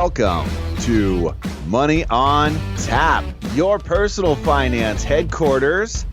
Welcome to Money on Tap, your personal finance headquarters.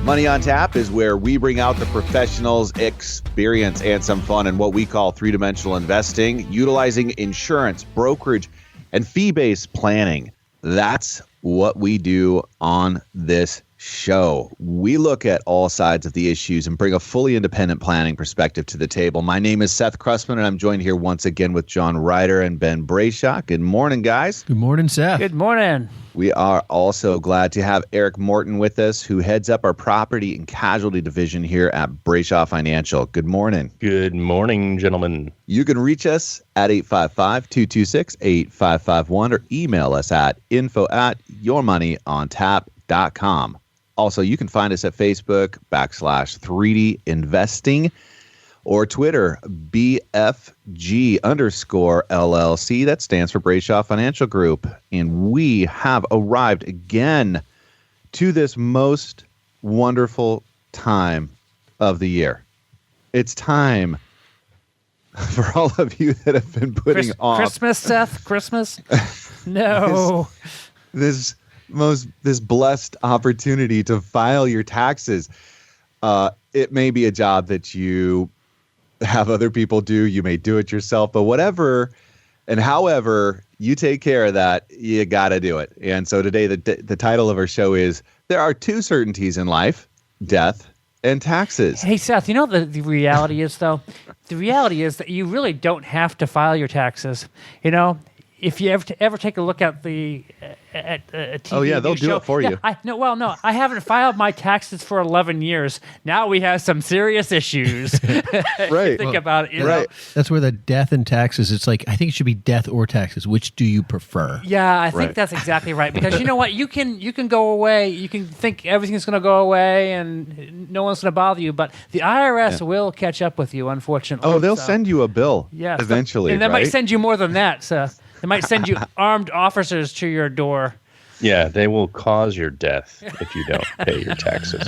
Money on Tap is where we bring out the professionals' experience and some fun in what we call three-dimensional investing, utilizing insurance, brokerage, and fee-based planning. That's what we do on this show. We look at all sides of the issues and bring a fully independent planning perspective to the table. My name is Seth Krussman, and I'm joined here once again with John Ryder and Ben Brayshaw. Good morning, guys. Good morning, Seth. Good morning. We are also glad to have Eric Morton with us, who heads up our property and casualty division here at Brayshaw Financial. Good morning. Good morning, gentlemen. You can reach us at 855-226-8551 or email us at info@yourmoneyontap.com. Also, you can find us at Facebook /3D Investing or Twitter BFG_LLC. That stands for Brayshaw Financial Group. And we have arrived again to this most wonderful time of the year. It's time for all of you that have been putting off Christmas, Seth? Christmas? No. This blessed opportunity to file your taxes. It may be a job that you have other people do. You may do it yourself, but whatever and however you take care of that, you got to do it. And so today, the title of our show is There Are Two Certainties in Life, Death and Taxes. Hey, Seth, you know what the reality is, though? The reality is that you really don't have to file your taxes. You know, if you ever take a look at the at a TV oh yeah, they'll do show, it for you. I haven't filed my taxes for 11 years. Now we have some serious issues. Right. Think about it. You right. know? That's where the death and taxes, it's like, I think it should be death or taxes. Which do you prefer? Yeah, I think Right. that's exactly right. Because you know what? You can go away. You can think everything's going to go away and no one's going to bother you. But the IRS will catch up with you, unfortunately. Oh, they'll send you a bill eventually, and they right? might send you more than that, Seth. They might send you armed officers to your door. Yeah, they will cause your death if you don't pay your taxes.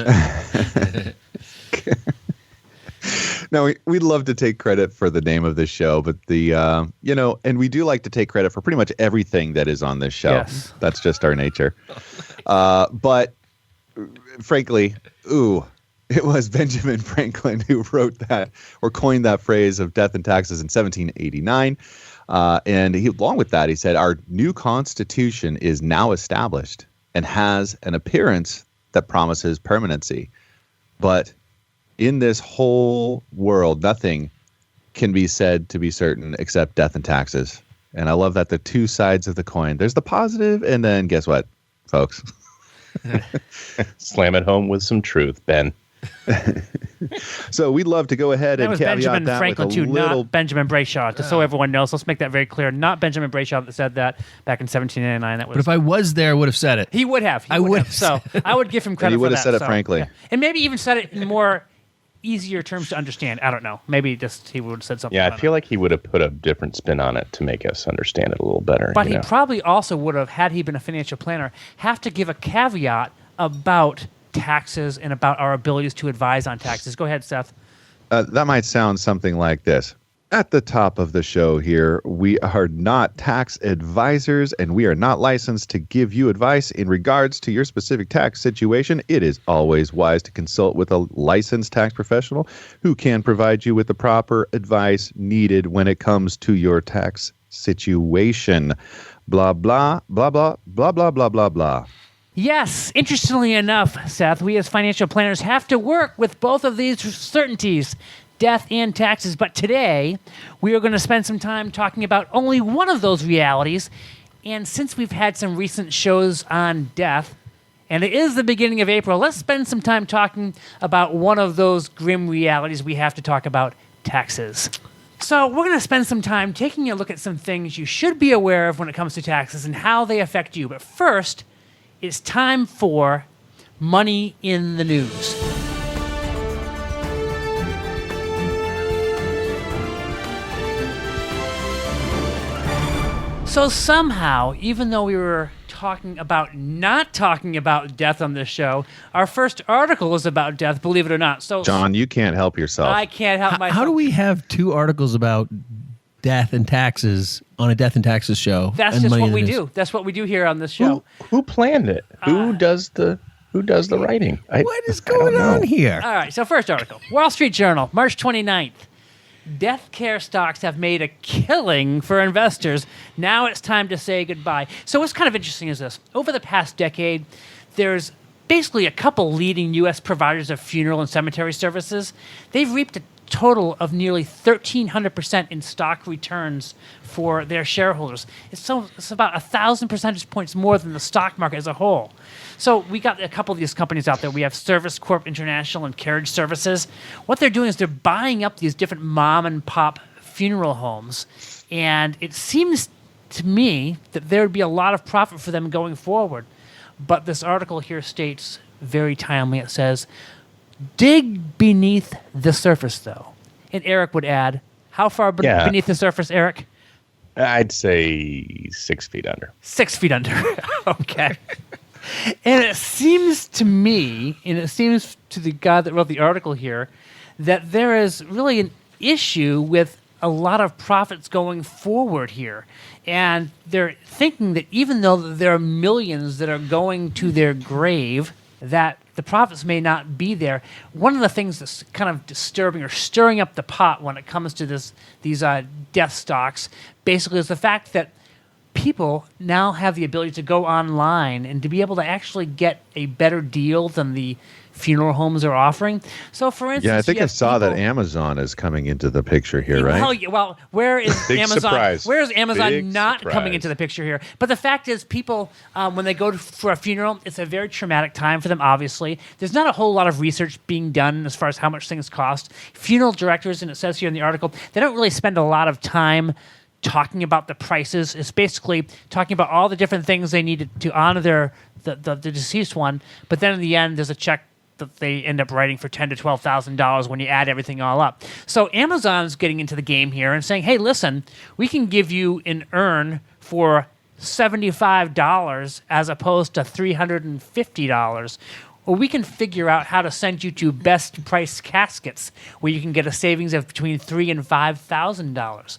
Now, we'd love to take credit for the name of this show, but and we do like to take credit for pretty much everything that is on this show. Yes. That's just our nature. But frankly, it was Benjamin Franklin who wrote that or coined that phrase of death and taxes in 1789. And along with that, he said, our new Constitution is now established and has an appearance that promises permanency. But in this whole world, nothing can be said to be certain except death and taxes. And I love that the two sides of the coin, there's the positive, and then guess what, folks? Slam it home with some truth, Ben. So we'd love to go ahead That and was caveat Benjamin that Franklin, with a too, little... not Benjamin Brayshaw, just so everyone knows. Let's make that very clear. Not Benjamin Brayshaw that said that back in 1789. That was. But if I was there, I would have said it. He would have. I would have. So I would give him credit he would for have that. said it frankly. Yeah. And maybe even said it in more easier terms to understand. I don't know. Maybe just he would have said something. Yeah, I feel like he would have put a different spin on it to make us understand it a little better. But he probably also would have, had he been a financial planner, have to give a caveat about taxes and about our abilities to advise on taxes. Go ahead, Seth. That might sound something like this. At the top of the show here, we are not tax advisors and we are not licensed to give you advice in regards to your specific tax situation. It is always wise to consult with a licensed tax professional who can provide you with the proper advice needed when it comes to your tax situation. Blah, blah, blah, blah, blah, blah, blah, blah, blah. Yes, interestingly enough, Seth, we as financial planners have to work with both of these certainties, death and taxes. But today, we are going to spend some time talking about only one of those realities. And since we've had some recent shows on death, and it is the beginning of April, let's spend some time talking about one of those grim realities we have to talk about, taxes. So we're going to spend some time taking a look at some things you should be aware of when it comes to taxes and how they affect you. But first, it's time for Money in the News. So somehow, even though we were not talking about death on this show, our first article is about death, believe it or not. So John, you can't help yourself. I can't help myself. How do we have two articles about death and taxes on a death and taxes show. That's and just Money what in the we News. do. That's what we do here on this show. Who planned it? Who does the writing? What is going on here? All right, so first article. Wall Street Journal, March 29th. Death care stocks have made a killing for investors. Now it's time to say goodbye. So what's kind of interesting is this. Over the past decade, there's basically a couple leading U.S. providers of funeral and cemetery services. They've reaped a total of nearly 1,300% in stock returns for their shareholders. It's about 1,000 percentage points more than the stock market as a whole. So we got a couple of these companies out there. We have Service Corp International and Carriage Services. What they're doing is they're buying up these different mom and pop funeral homes. And it seems to me that there would be a lot of profit for them going forward. But this article here states very timely, it says, dig beneath the surface, though. And Eric would add, how far beneath the surface, Eric? I'd say 6 feet under. 6 feet under. Okay. And it seems to me, and it seems to the guy that wrote the article here, that there is really an issue with a lot of profits going forward here. And they're thinking that even though there are millions that are going to their grave, that the profits may not be there. One of the things that's kind of disturbing or stirring up the pot when it comes to these death stocks basically is the fact that people now have the ability to go online and to be able to actually get a better deal than the funeral homes are offering. So, for instance, Yeah, I think I saw that Amazon is coming into the picture here, right? Well, where is Big Amazon? surprise. Where is Amazon Big not surprise. coming into the picture here? But the fact is, people, when they go for a funeral, it's a very traumatic time for them, obviously. There's not a whole lot of research being done as far as how much things cost. Funeral directors, and it says here in the article, they don't really spend a lot of time talking about the prices. It's basically talking about all the different things they needed to honor the deceased one. But then in the end, there's a check that they end up writing for $10,000 to $12,000 when you add everything all up. So Amazon's getting into the game here and saying, hey, listen, we can give you an urn for $75 as opposed to $350. Or we can figure out how to send you to best price caskets where you can get a savings of between $3,000 and $5,000.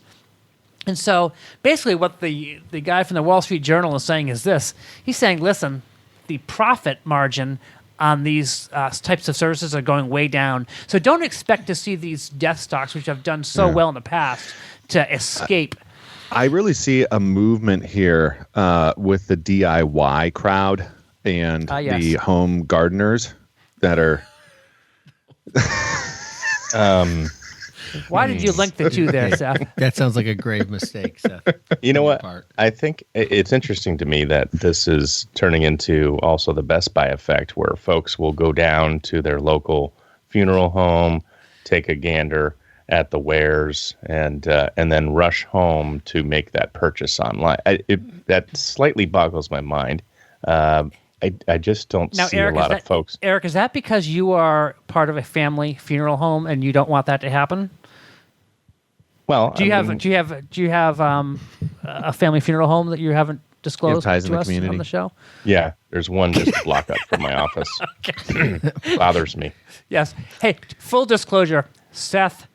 And so basically what the guy from the Wall Street Journal is saying is this. He's saying, listen, the profit margin on these types of services are going way down. So don't expect to see these death stocks, which have done so well in the past, to escape. I really see a movement here with the DIY crowd and the home gardeners that are... Why did you link the two there, Seth? That sounds like a grave mistake, Seth. You know what? I think it's interesting to me that this is turning into also the Best Buy effect, where folks will go down to their local funeral home, take a gander at the wares, and then rush home to make that purchase online. That slightly boggles my mind. I just don't see Eric, a lot of folks. Eric, is that because you are part of a family funeral home and you don't want that to happen? Well, do you have a family funeral home that you haven't disclosed to us on the show? Yeah, there's one just a block up from my office. Bothers me. Yes. Hey, full disclosure: Seth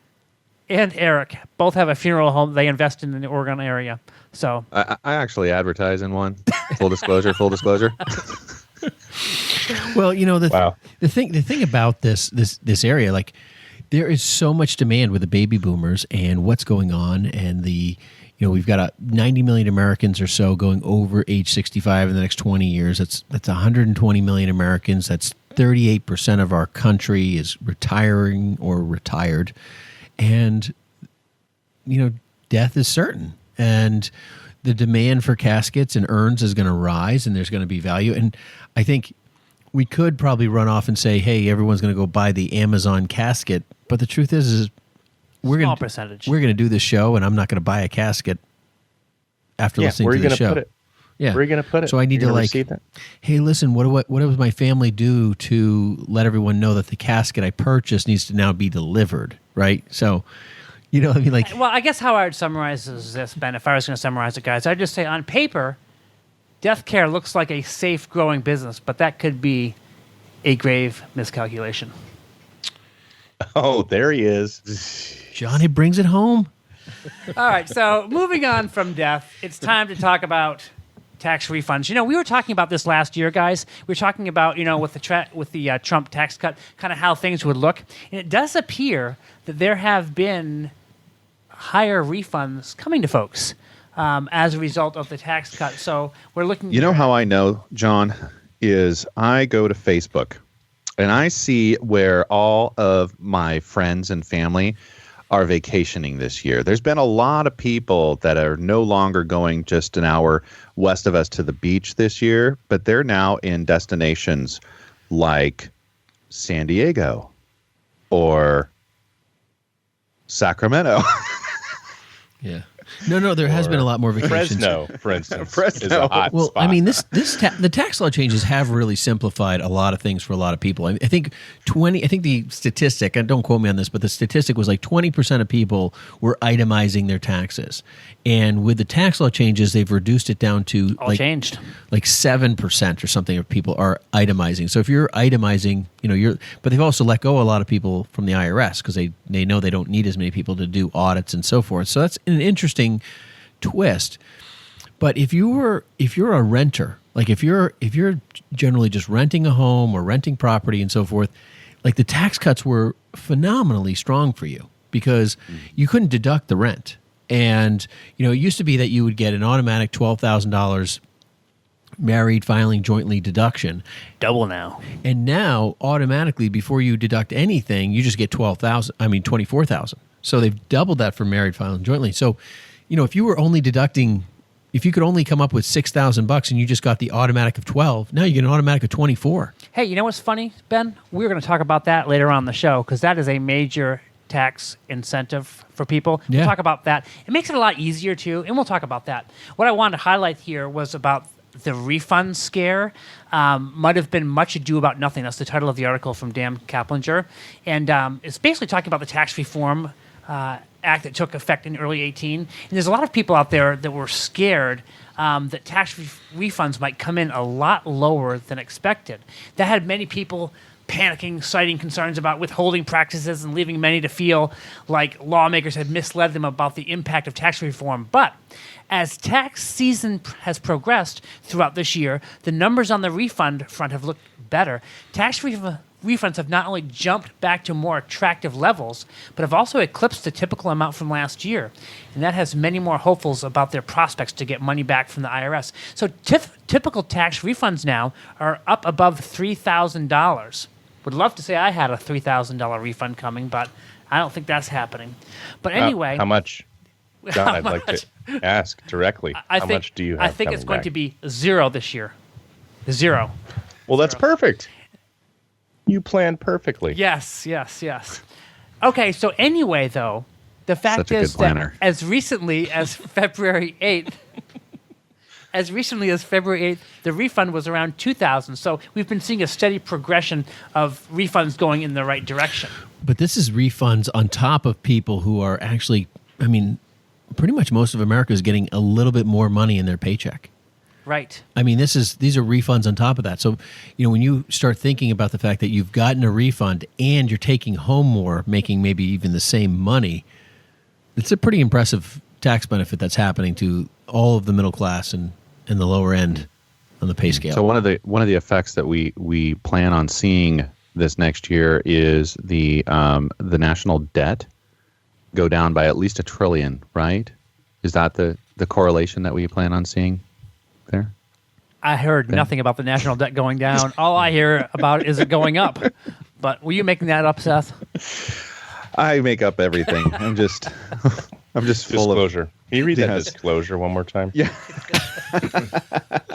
and Eric both have a funeral home they invest in the Oregon area. So I actually advertise in one. Full disclosure. Full disclosure. Well, you know the thing about this area, like, there is so much demand with the baby boomers and what's going on, and we've got 90 million Americans or so going over age 65 in the next 20 years. That's 120 million Americans. That's 38% of our country is retiring or retired, and death is certain, and the demand for caskets and urns is going to rise, and there's going to be value. And I think we could probably run off and say, hey, everyone's going to go buy the Amazon casket. But the truth is we're going to do this show, and I'm not going to buy a casket after listening to the show. Put it? Yeah. Where are you going to put it? So I need to hey, listen, what does my family do to let everyone know that the casket I purchased needs to now be delivered, right? So, well, I guess how I would summarize this, Ben, if I was going to summarize it, guys, I'd just say on paper, death care looks like a safe, growing business, but that could be a grave miscalculation. Oh, there he is. Johnny brings it home. All right, so moving on from death, it's time to talk about tax refunds. We were talking about this last year, guys. We were talking about, with the Trump tax cut, kind of how things would look. And it does appear that there have been higher refunds coming to folks as a result of the tax cut. So we're looking. You know how I know, John, is I go to Facebook and I see where all of my friends and family are vacationing this year. There's been a lot of people that are no longer going just an hour west of us to the beach this year, but they're now in destinations like San Diego or Sacramento. Yeah. No, there has been a lot more vacations. Fresno, for instance, is a hot Well, spot. I mean, the tax law changes have really simplified a lot of things for a lot of people. I think the statistic, and don't quote me on this, but the statistic was like 20% of people were itemizing their taxes. And with the tax law changes, they've reduced it down to changed. Like 7% or something of people are itemizing. So if you're itemizing, but they've also let go a lot of people from the IRS because they know they don't need as many people to do audits and so forth. So that's an interesting twist. But if you're a renter, like if you're generally just renting a home or renting property and so forth, like the tax cuts were phenomenally strong for you because you couldn't deduct the rent. And, it used to be that you would get an automatic $12,000 married filing jointly deduction. Double now. And now, automatically, before you deduct anything, you just get $24,000. So they've doubled that for married filing jointly. So, if you were only deducting, if you could only come up with $6,000 and you just got the automatic of 12, now you get an automatic of 24. Hey, you know what's funny, Ben? We're going to talk about that later on in the show because that is a major tax incentive for people. Yeah. We'll talk about that. It makes it a lot easier too, and we'll talk about that. What I wanted to highlight here was about the refund scare. Might have been much ado about nothing. That's the title of the article from Dan Kaplinger, and it's basically talking about the tax reform act that took effect in early 2018. And there's a lot of people out there that were scared that tax refunds might come in a lot lower than expected. That had many people panicking, citing concerns about withholding practices and leaving many to feel like lawmakers had misled them about the impact of tax reform. But as tax season has progressed throughout this year, the numbers on the refund front have looked better. Tax refunds have not only jumped back to more attractive levels, but have also eclipsed the typical amount from last year. And that has many more hopefuls about their prospects to get money back from the IRS. So typical tax refunds now are up above $3,000. Would love to say I had a $3,000 refund coming, but I don't think that's happening. But anyway. How much? John, I'd like to ask directly. How much do you have I think it's going back? to be zero this year. Zero. Well, that's perfect. You planned perfectly. Yes. Okay, so anyway, though, the fact Such a good is that planner. as recently as February 8th, the refund was around $2,000. So we've been seeing a steady progression of refunds going in the right direction. But this is refunds on top of people who are actually, pretty much most of America is getting a little bit more money in their paycheck. Right. These are refunds on top of that. So, when you start thinking about the fact that you've gotten a refund and you're taking home more, making maybe even the same money, it's a pretty impressive tax benefit that's happening to all of the middle class and the lower end on the pay scale. So one of the effects that we plan on seeing this next year is the national debt go down by at least $1 trillion, right? Is that the correlation that we plan on seeing there? I heard nothing about the national debt going down. All I hear about is it going up. But were you making that up, Seth? I make up everything. I'm just full of Disclosure. Can you read that Yes. disclosure one more time? Yeah.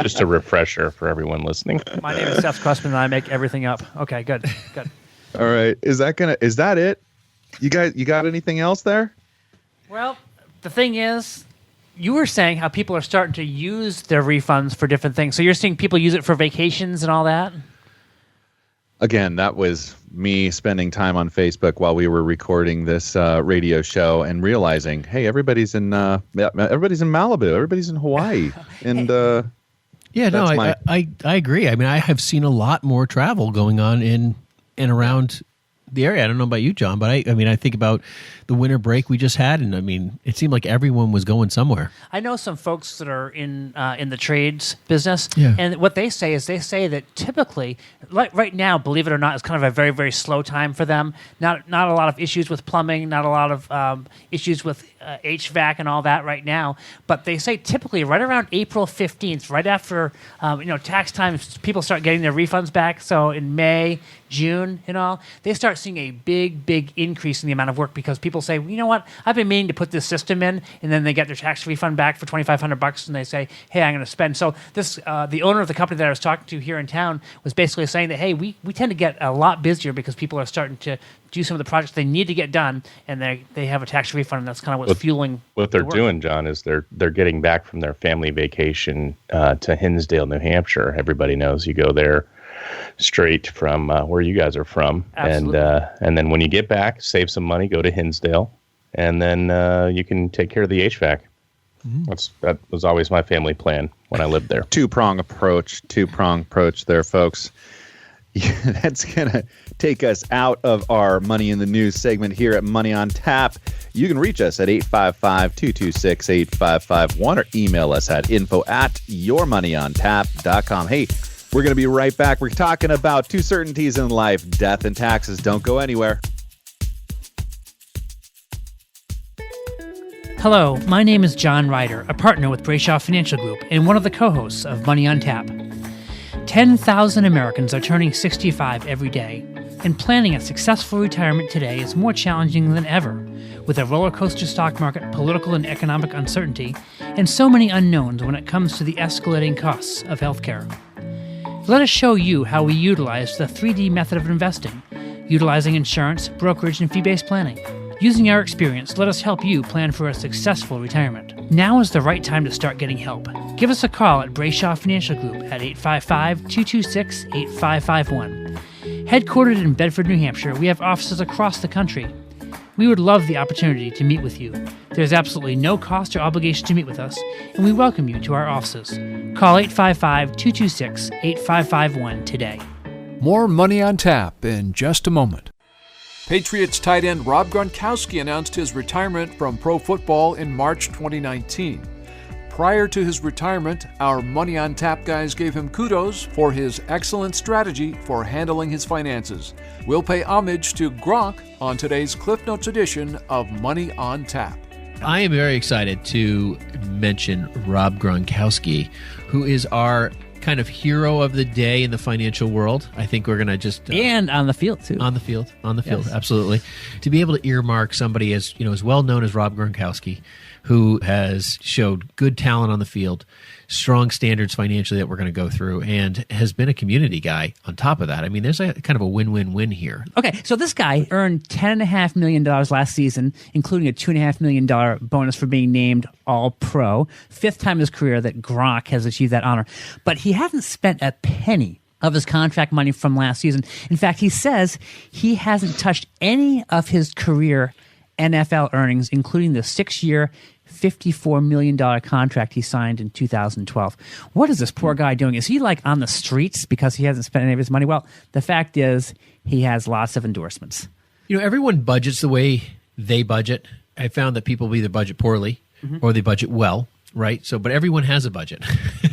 Just a refresher for everyone listening. My name is Seth Krussman, and I make everything up. Okay, good. All right. Is that it? You got anything else there? Well, the thing is, you were saying how people are starting to use their refunds for different things. So you're seeing people use it for vacations and all that? Again, that was me spending time on Facebook while we were recording this radio show and realizing, hey, everybody's in Malibu, everybody's in Hawaii, and yeah, no, that's I agree. I have seen a lot more travel going on in and around the area. I don't know about you, John, but I mean, I think about the winter break we just had, and I mean, it seemed like everyone was going somewhere. I know some folks that are in the trades business, Yeah. and what they say is that typically, like right now, believe it or not, it's kind of a very, very slow time for them. Not a lot of issues with plumbing, not a lot of issues with HVAC and all that right now. But they say typically right around April 15th, right after tax time, people start getting their refunds back. So in May, June, and all, they start seeing a big, big increase in the amount of work because people say, well, you know what, I've been meaning to put this system in, and then they get their tax refund back for $2,500, and they say, hey, I'm going to spend. So this, the owner of the company that I was talking to here in town was basically saying that, hey, we tend to get a lot busier because people are starting to do some of the projects they need to get done, and they have a tax refund, and that's kind of what's fueling what they're the work. doing, John, is they're getting back from their family vacation to Hinsdale, New Hampshire. Everybody knows you go there straight from where you guys are from. Absolutely. And then when you get back, save some money, go to Hinsdale, and then you can take care of the HVAC. That was always my family plan when I lived there. Two-prong approach there, folks. That's going to take us out of our Money in the News segment here at Money on Tap. You can reach us at 855-226-8551 or email us at info@yourmoneyontap.com. Hey, we're going to be right back. We're talking about two certainties in life, death and taxes. Don't go anywhere. Hello, my name is John Ryder, a partner with Brayshaw Financial Group and one of the co-hosts of Money on Tap. 10,000 Americans are turning 65 every day, and planning a successful retirement today is more challenging than ever, with a roller coaster stock market, political and economic uncertainty, and so many unknowns when it comes to the escalating costs of healthcare. Let us show you how we utilize the 3D method of investing, utilizing insurance, brokerage, and fee-based planning. Using our experience, let us help you plan for a successful retirement. Now is the right time to start getting help. Give us a call at Brayshaw Financial Group at 855-226-8551. Headquartered in Bedford, New Hampshire, we have offices across the country. We would love the opportunity to meet with you. There's absolutely no cost or obligation to meet with us, and we welcome you to our offices. Call 855-226-8551 today. More Money on Tap in just a moment. Patriots tight end Rob Gronkowski announced his retirement from pro football in March 2019. Prior to his retirement, our Money on Tap guys gave him kudos for his excellent strategy for handling his finances. We'll pay homage to Gronk on today's Cliff Notes edition of Money on Tap. I am very excited to mention Rob Gronkowski, who is our kind of hero of the day in the financial world. I think we're going to just... and on the field, too. On the field, Yes. Absolutely. To be able to earmark somebody as well known as Rob Gronkowski, who has showed good talent on the field, strong standards financially that we're going to go through, and has been a community guy on top of that. I mean, there's a kind of a win-win-win here. Okay, so this guy earned $10.5 million last season, including a $2.5 million bonus for being named All-Pro. Fifth time in his career that Gronk has achieved that honor. But he hasn't spent a penny of his contract money from last season. In fact, he says he hasn't touched any of his career NFL earnings, including the 6-year, $54 million contract he signed in 2012. What is this poor guy doing? Is he like on the streets because he hasn't spent any of his money? Well, the fact is he has lots of endorsements. Everyone budgets the way they budget. I found that people either budget poorly or they budget well, right? So, but everyone has a budget.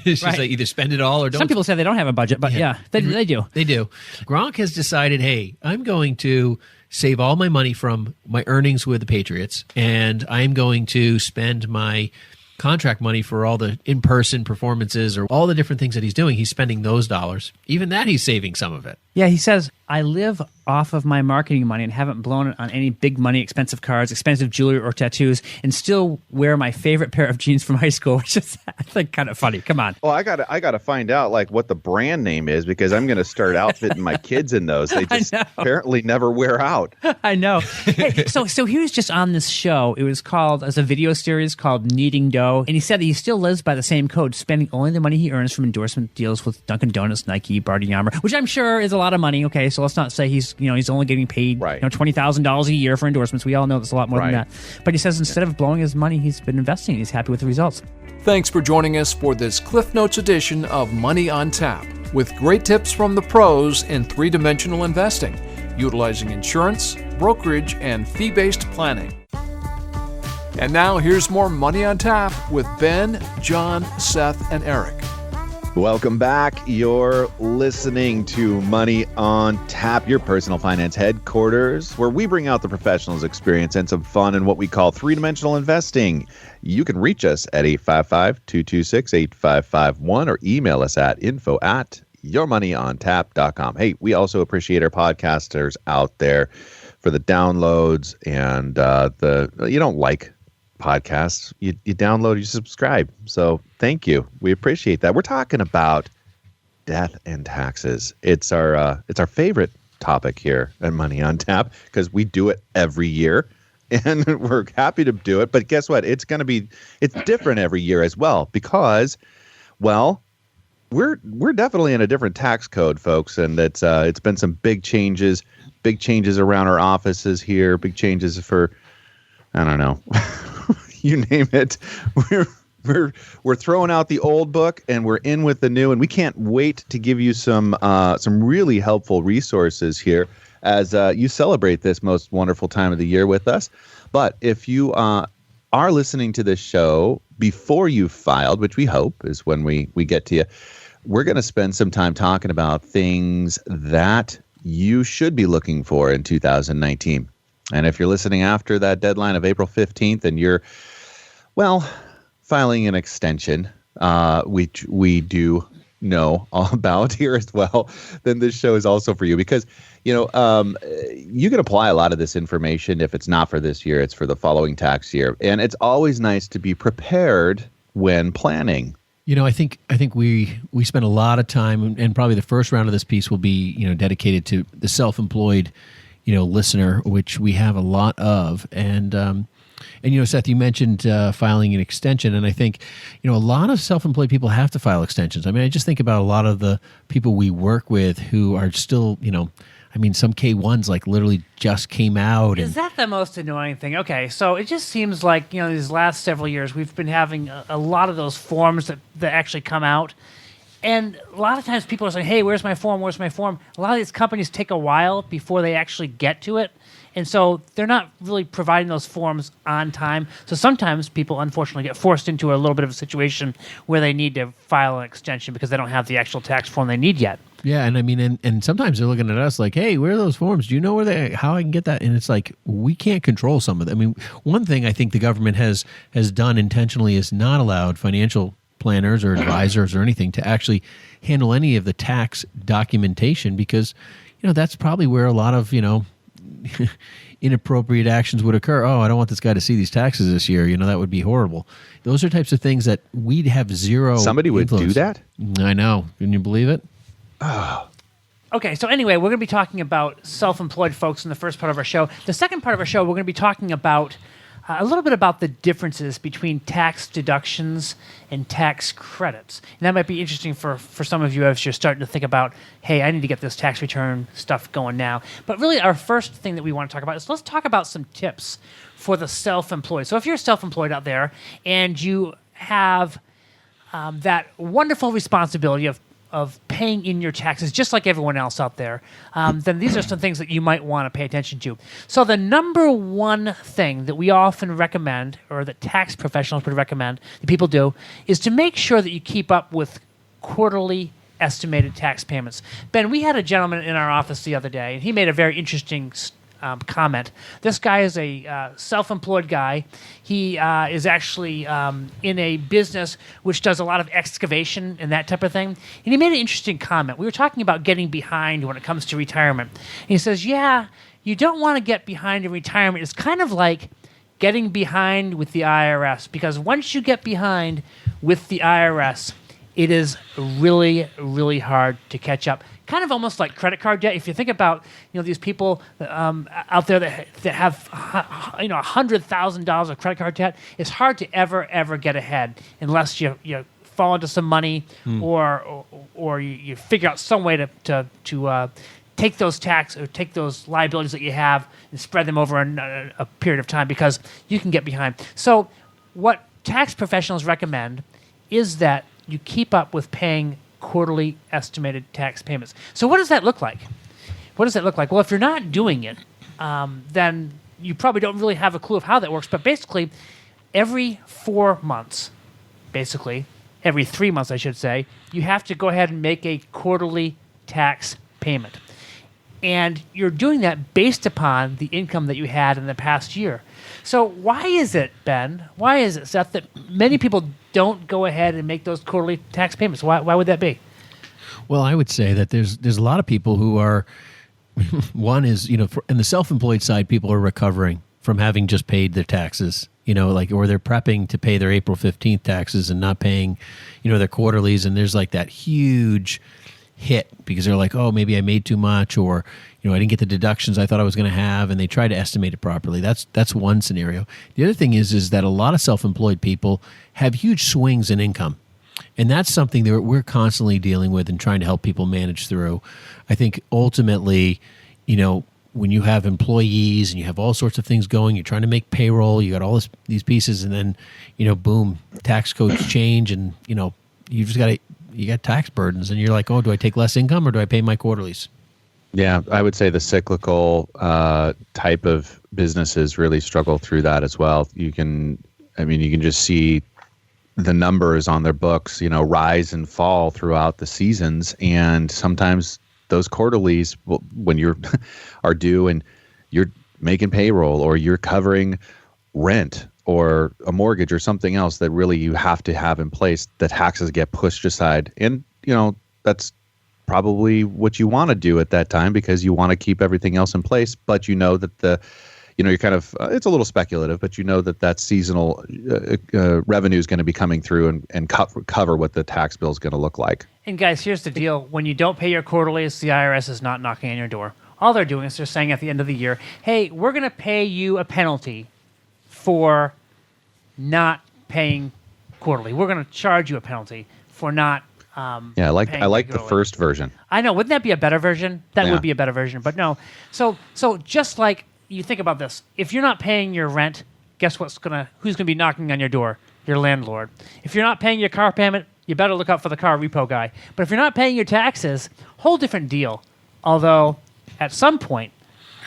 It's just like either spend it all or don't. Some people say they don't have a budget, but yeah they do. They do. Gronk has decided, hey, I'm going to save all my money from my earnings with the Patriots, and I'm going to spend my contract money for all the in-person performances or all the different things that he's doing. He's spending those dollars. Even that, he's saving some of it. Yeah, he says, I live off of my marketing money and haven't blown it on any big money, expensive cars, expensive jewelry, or tattoos, and still wear my favorite pair of jeans from high school, which is, I think, kind of funny. Come on. Well, I gotta find out like what the brand name is because I'm gonna start outfitting my kids in those. They just apparently never wear out. I know. Hey, so he was just on this show. It was called, as a video series called Kneading Dough, and he said that he still lives by the same code, spending only the money he earns from endorsement deals with Dunkin' Donuts, Nike, Bard & Yammer, which I'm sure is a lot of money. Okay, so let's not say he's only getting paid $20,000 a year for endorsements. We all know that's a lot more than that. But he says instead of blowing his money, he's been investing. He's happy with the results. Thanks for joining us for this Cliff Notes edition of Money on Tap, with great tips from the pros in three-dimensional investing. utilizing insurance, brokerage, and fee-based planning. And now here's more Money on Tap with Ben, John, Seth, and Eric. Welcome back. You're listening to Money on Tap, your personal finance headquarters, where we bring out the professionals' experience and some fun in what we call three-dimensional investing. You can reach us at 855-226-8551 or email us at info@yourmoneyontap.com. Hey, we also appreciate our podcasters out there for the downloads and you don't like podcasts, you download, you subscribe. So thank you. We appreciate that. We're talking about death and taxes. It's our favorite topic here at Money on Tap because we do it every year and we're happy to do it. But guess what? It's different every year as well because, well, we're definitely in a different tax code, folks, and it's been some big changes around our offices here, big changes for, I don't know. You name it. We're throwing out the old book and we're in with the new, and we can't wait to give you some really helpful resources here as you celebrate this most wonderful time of the year with us. But if you are listening to this show before you filed, which we hope is when we get to you, we're going to spend some time talking about things that you should be looking for in 2019. And if you're listening after that deadline of April 15th and you're, well, filing an extension, which we do know all about here as well, then this show is also for you because, you can apply a lot of this information. If it's not for this year, it's for the following tax year. And it's always nice to be prepared when planning. I think we spend a lot of time, and probably the first round of this piece will be, dedicated to the self-employed, listener, which we have a lot of. And Seth, you mentioned filing an extension, and I think, a lot of self-employed people have to file extensions. I mean, I just think about a lot of the people we work with who are still, some K-1s like literally just came out. Is that the most annoying thing? Okay, so it just seems like, these last several years, we've been having a lot of those forms that actually come out. And a lot of times people are saying, hey, where's my form? Where's my form? A lot of these companies take a while before they actually get to it. And so they're not really providing those forms on time. So sometimes people, unfortunately, get forced into a little bit of a situation where they need to file an extension because they don't have the actual tax form they need yet. Yeah, and I mean, and sometimes they're looking at us like, hey, where are those forms? Do you know how I can get that? And it's like, we can't control some of them. I mean, one thing I think the government has done intentionally is not allowed financial planners or advisors or anything to actually handle any of the tax documentation because, that's probably where a lot of, inappropriate actions would occur. Oh, I don't want this guy to see these taxes this year. That would be horrible. Those are types of things that we'd have zero Somebody would influence. do that? I know. Can you believe it? Oh. Okay, so anyway, we're going to be talking about self-employed folks in the first part of our show. The second part of our show, we're going to be talking about a little bit about the differences between tax deductions and tax credits. And that might be interesting for some of you as you're starting to think about, hey, I need to get this tax return stuff going now. But really, our first thing that we want to talk about is let's talk about some tips for the self-employed. So if you're self-employed out there and you have that wonderful responsibility of paying in your taxes just like everyone else out there, then these are some things that you might want to pay attention to. So the number one thing that we often recommend, or that tax professionals would recommend that people do, is to make sure that you keep up with quarterly estimated tax payments. Ben, we had a gentleman in our office the other day, and he made a very interesting comment. This guy is a self-employed guy. He is actually in a business which does a lot of excavation and that type of thing. And he made an interesting comment. We were talking about getting behind when it comes to retirement. And he says, yeah, you don't want to get behind in retirement. It's kind of like getting behind with the IRS, because once you get behind with the IRS, it is really, really hard to catch up. Kind of almost like credit card debt. If you think about, these people out there that have, $100,000 of credit card debt, it's hard to ever get ahead unless you fall into some money or you figure out some way to take those take those liabilities that you have and spread them over a period of time, because you can get behind. So what tax professionals recommend is that you keep up with paying quarterly estimated tax payments. So what does that look like? what does it look like? Well, if you're not doing it, then you probably don't really have a clue of how that works. But basically, every 4 months, every 3 months, I should say, you have to go ahead and make a quarterly tax payment. And you're doing that based upon the income that you had in the past year. So why is it, Ben? Why is it, Seth, that many people don't go ahead and make those quarterly tax payments? Why would that be? Well, I would say that there's a lot of people who are, one is, in the self-employed side, people are recovering from having just paid their taxes, or they're prepping to pay their April 15th taxes and not paying, their quarterlies. And there's like that huge hit because they're like, oh, maybe I made too much, or I didn't get the deductions I thought I was going to have, and they try to estimate it properly. That's one scenario. The other thing is that a lot of self-employed people have huge swings in income, and that's something that we're constantly dealing with and trying to help people manage through. I think ultimately, when you have employees and you have all sorts of things going, you're trying to make payroll, you got all these pieces, and then boom, tax codes change, and you just you got tax burdens, and you're like, oh, do I take less income or do I pay my quarterlies? Yeah, I would say the cyclical type of businesses really struggle through that as well. You can just see the numbers on their books, rise and fall throughout the seasons, and sometimes those quarterlies, when you're are due and you're making payroll or you're covering rent or a mortgage or something else that really you have to have in place, the taxes get pushed aside. And, that's probably what you want to do at that time because you want to keep everything else in place. But that you're kind of, it's a little speculative, but that seasonal revenue is going to be coming through and cover what the tax bill is going to look like. And guys, here's the deal. When you don't pay your quarterlies, the IRS is not knocking on your door. All they're doing is they're saying at the end of the year, hey, we're going to pay you a penalty for not paying quarterly. We're going to charge you a penalty for not I like the first version. I know. Wouldn't that be a better version? That Yeah. would be a better version. But no. So just like you think about this, if you're not paying your rent, guess who's gonna be knocking on your door? Your landlord. If you're not paying your car payment, you better look out for the car repo guy. But if you're not paying your taxes, whole different deal. Although at some point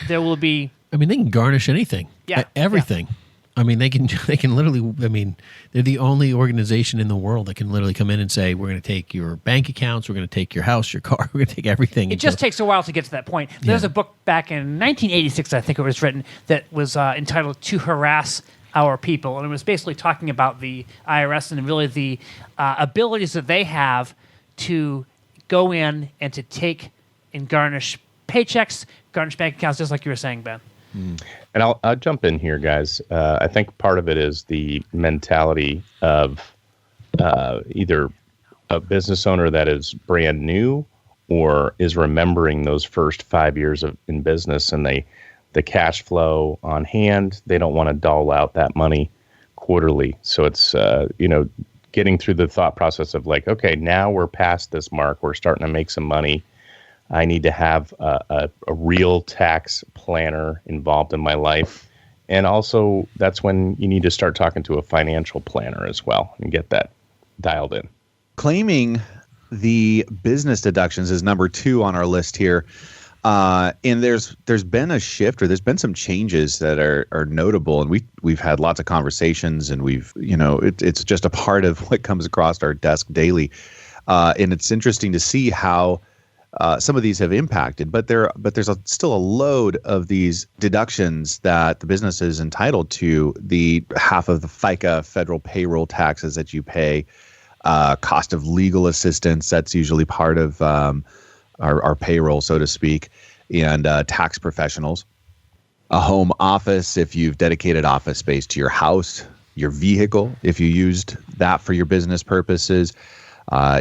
there will be. I mean, they can garnish anything. Yeah. Everything. Yeah. I mean, they can literally, they're the only organization in the world that can literally come in and say, we're going to take your bank accounts, we're going to take your house, your car, we're going to take everything. It just takes a while to get to that point. There's a book back in 1986, I think it was written, that was entitled To Harass Our People. And it was basically talking about the IRS and really the abilities that they have to go in and to take and garnish paychecks, garnish bank accounts, just like you were saying, Ben. And I'll jump in here, guys. I think part of it is the mentality of either a business owner that is brand new or is remembering those first 5 years in business and the cash flow on hand. They don't want to dole out that money quarterly. So it's, getting through the thought process of like, okay, now we're past this mark. We're starting to make some money. I need to have a real tax planner involved in my life. And also, that's when you need to start talking to a financial planner as well and get that dialed in. Claiming the business deductions is number 2 on our list here. And there's been a shift, or there's been some changes that are notable. And we've had lots of conversations, and it's just a part of what comes across our desk daily. And it's interesting to see how some of these have impacted, but there's still a load of these deductions that the business is entitled to. The half of the FICA federal payroll taxes that you pay, cost of legal assistance, that's usually part of our payroll, so to speak, and tax professionals. A home office, if you've dedicated office space to your house, your vehicle, if you used that for your business purposes,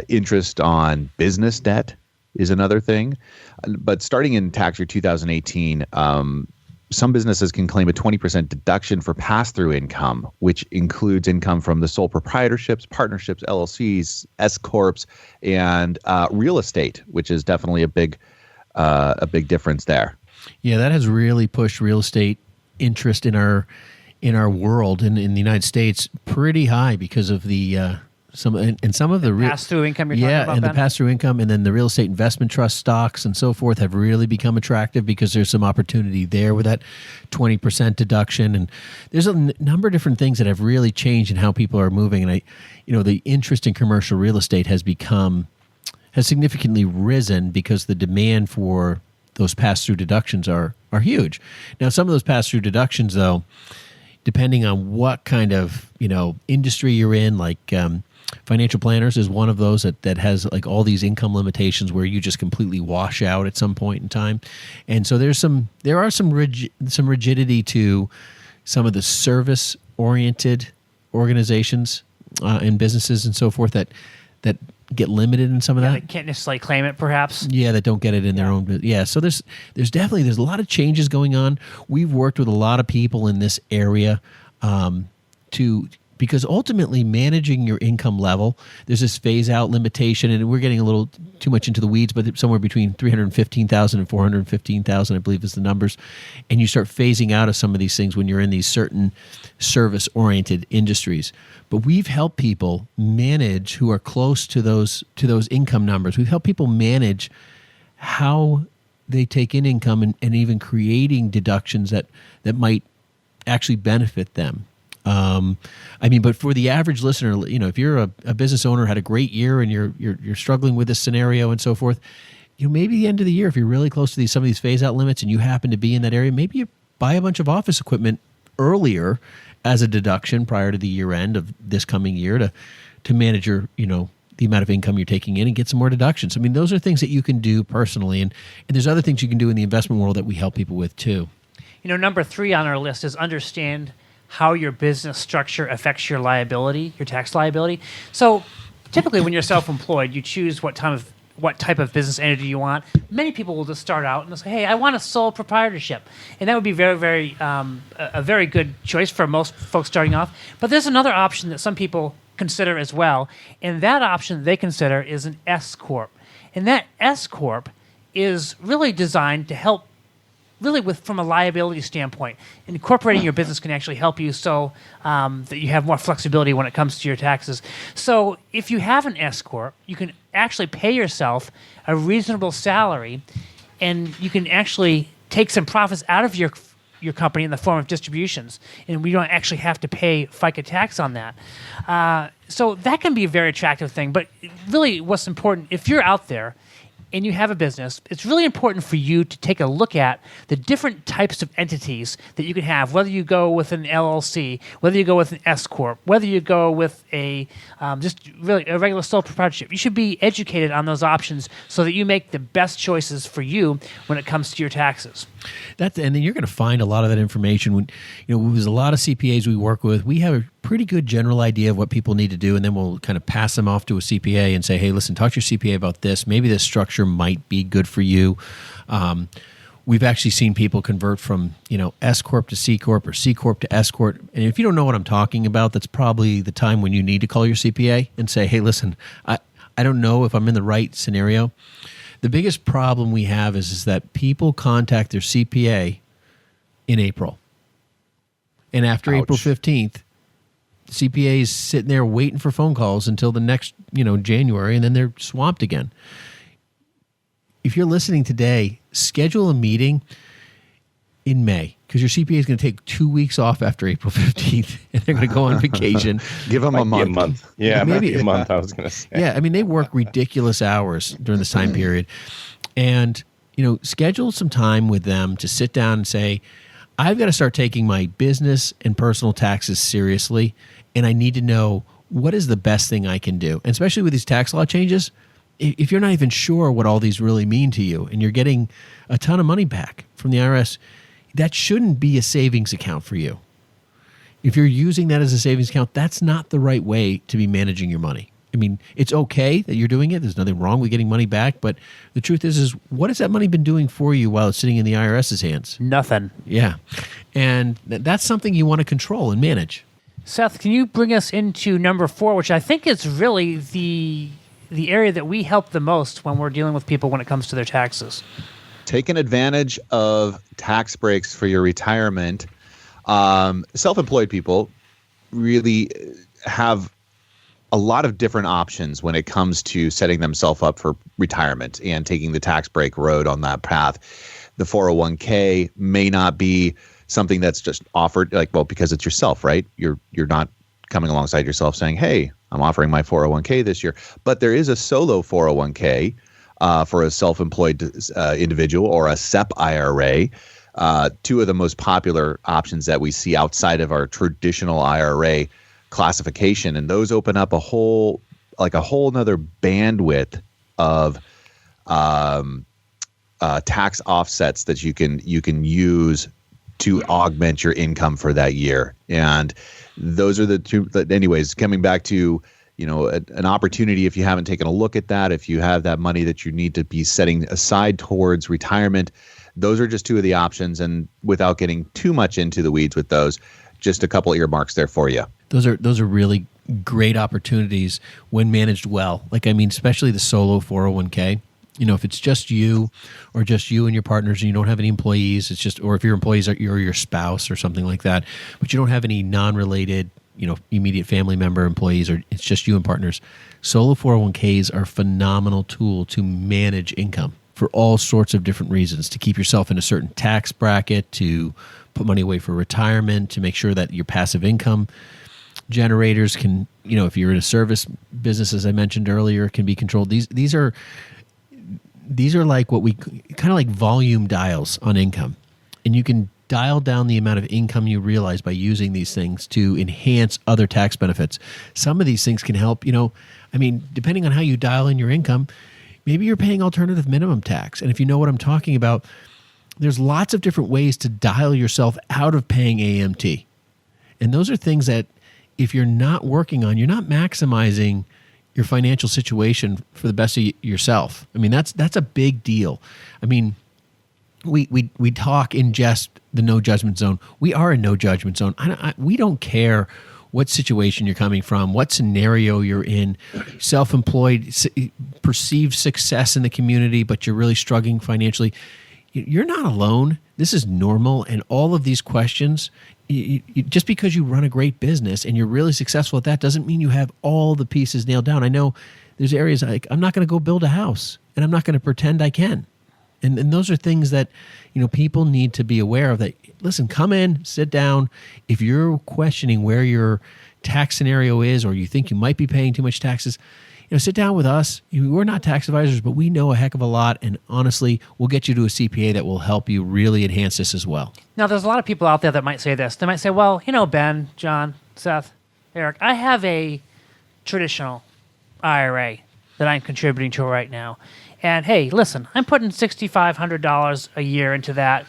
interest on business debt is another thing. But starting in tax year 2018, some businesses can claim a 20% deduction for pass-through income, which includes income from the sole proprietorships, partnerships, LLCs, S-corps, and real estate, which is definitely a big difference there. Yeah, that has really pushed real estate interest in our world in the United States pretty high because of the some of the pass-through income you're talking about, and Ben? the pass-through income, and then the real estate investment trust stocks and so forth have really become attractive because there's some opportunity there with that 20% deduction, and there's a number of different things that have really changed in how people are moving. And the interest in commercial real estate has significantly risen because the demand for those pass-through deductions are huge. Now, some of those pass-through deductions, though, depending on what kind of industry you're in, like financial planners is one of those that has like all these income limitations where you just completely wash out at some point in time, and so there are some rigidity to some of the service-oriented organizations and businesses and so forth that get limited in some of that. They can't necessarily claim it, perhaps. Yeah, that don't get it in their own. Yeah, so there's definitely a lot of changes going on. We've worked with a lot of people in this area because ultimately managing your income level, there's this phase out limitation, and we're getting a little too much into the weeds, but somewhere between 315,000 and 415,000, I believe, is the numbers. And you start phasing out of some of these things when you're in these certain service-oriented industries. But we've helped people manage who are close to those income numbers. We've helped people manage how they take in income and even creating deductions that might actually benefit them. But for the average listener, if you're a business owner, had a great year, and you're struggling with this scenario and so forth, maybe the end of the year, if you're really close to some of these phase out limits and you happen to be in that area, maybe you buy a bunch of office equipment earlier as a deduction prior to the year end of this coming year to manage your, the amount of income you're taking in and get some more deductions. I mean, those are things that you can do personally, and there's other things you can do in the investment world that we help people with too. Number 3 on our list is understand how your business structure affects your liability, your tax liability. So typically when you're self-employed, you choose what type of business entity you want. Many people will just start out and they'll say, hey, I want a sole proprietorship. And that would be very, very a very good choice for most folks starting off. But there's another option that some people consider as well. And that option they consider is an S-Corp. And that S-Corp is really designed to help from a liability standpoint. Incorporating your business can actually help you so that you have more flexibility when it comes to your taxes. So if you have an S-Corp, you can actually pay yourself a reasonable salary, and you can actually take some profits out of your company in the form of distributions, and we don't actually have to pay FICA tax on that. So that can be a very attractive thing. But really what's important, if you're out there and you have a business, it's really important for you to take a look at the different types of entities that you can have, whether you go with an LLC, whether you go with an S-Corp, whether you go with a regular sole proprietorship. You should be educated on those options so that you make the best choices for you when it comes to your taxes. And then you're going to find a lot of that information when, there's a lot of CPAs we work with. We have a pretty good general idea of what people need to do, and then we'll kind of pass them off to a CPA and say, hey, listen, talk to your CPA about this. Maybe this structure might be good for you. We've actually seen people convert from, S Corp to C Corp or C Corp to S Corp. And if you don't know what I'm talking about, that's probably the time when you need to call your CPA and say, hey, listen, I don't know if I'm in the right scenario. The biggest problem we have is that people contact their CPA in April. And after April 15th, CPA is sitting there waiting for phone calls until the next, January, and then they're swamped again. If you're listening today, schedule a meeting in May, because your CPA is going to take 2 weeks off after April 15th, and they're going to go on vacation. Give them a month. Yeah, maybe a month, I was going to say. Yeah, I mean, they work ridiculous hours during this time period. And, schedule some time with them to sit down and say, I've got to start taking my business and personal taxes seriously, and I need to know what is the best thing I can do. And especially with these tax law changes, if you're not even sure what all these really mean to you and you're getting a ton of money back from the IRS, that shouldn't be a savings account for you. If you're using that as a savings account, that's not the right way to be managing your money. I mean, it's okay that you're doing it. There's nothing wrong with getting money back. But the truth is what has that money been doing for you while it's sitting in the IRS's hands? Nothing. Yeah. And that's something you want to control and manage. Seth, can you bring us into number 4, which I think is really the area that we help the most when we're dealing with people when it comes to their taxes? Taking advantage of tax breaks for your retirement. Self-employed people really have a lot of different options when it comes to setting themselves up for retirement and taking the tax break road on that path. The 401k may not be something that's just offered because it's yourself, right? You're not coming alongside yourself saying, hey, I'm offering my 401k this year. But there is a solo 401k for a self-employed individual, or a SEP IRA. Two of the most popular options that we see outside of our traditional IRA classification, and those open up a whole nother bandwidth of tax offsets that you can use to augment your income for that year. And those are the two. Anyways, coming back to an opportunity, if you haven't taken a look at that, if you have that money that you need to be setting aside towards retirement, those are just two of the options. And without getting too much into the weeds with those, just a couple earmarks there for you. Those are really great opportunities when managed well. Especially the solo 401k. If it's just you or just you and your partners and you don't have any employees, or if your employees are your spouse or something like that, but you don't have any non-related, immediate family member employees, or it's just you and partners, solo 401ks are a phenomenal tool to manage income for all sorts of different reasons, to keep yourself in a certain tax bracket, to put money away for retirement, to make sure that your passive income generators can, if you're in a service business, as I mentioned earlier, can be controlled. These are like what we kind of like volume dials on income. And you can dial down the amount of income you realize by using these things to enhance other tax benefits. Some of these things can help, depending on how you dial in your income, maybe you're paying alternative minimum tax. And if you know what I'm talking about, there's lots of different ways to dial yourself out of paying AMT. And those are things that if you're not working on, you're not maximizing your financial situation for the best of yourself. That's a big deal. We talk in jest the no judgment zone. We are a no judgment zone. We don't care what situation you're coming from, what scenario you're in, self-employed, perceived success in the community, but you're really struggling financially. You're not alone. This is normal. And all of these questions, just because you run a great business and you're really successful at that doesn't mean you have all the pieces nailed down. I know there's areas like I'm not going to go build a house and I'm not going to pretend I can. And those are things that, people need to be aware of. That, listen, come in, sit down. If you're questioning where your tax scenario is, or you think you might be paying too much taxes, sit down with us. We're not tax advisors, but we know a heck of a lot. And honestly, we'll get you to a CPA that will help you really enhance this as well. Now, there's a lot of people out there that might say this. They might say, well, Ben, John, Seth, Eric, I have a traditional IRA that I'm contributing to right now. And hey, listen, I'm putting $6,500 a year into that.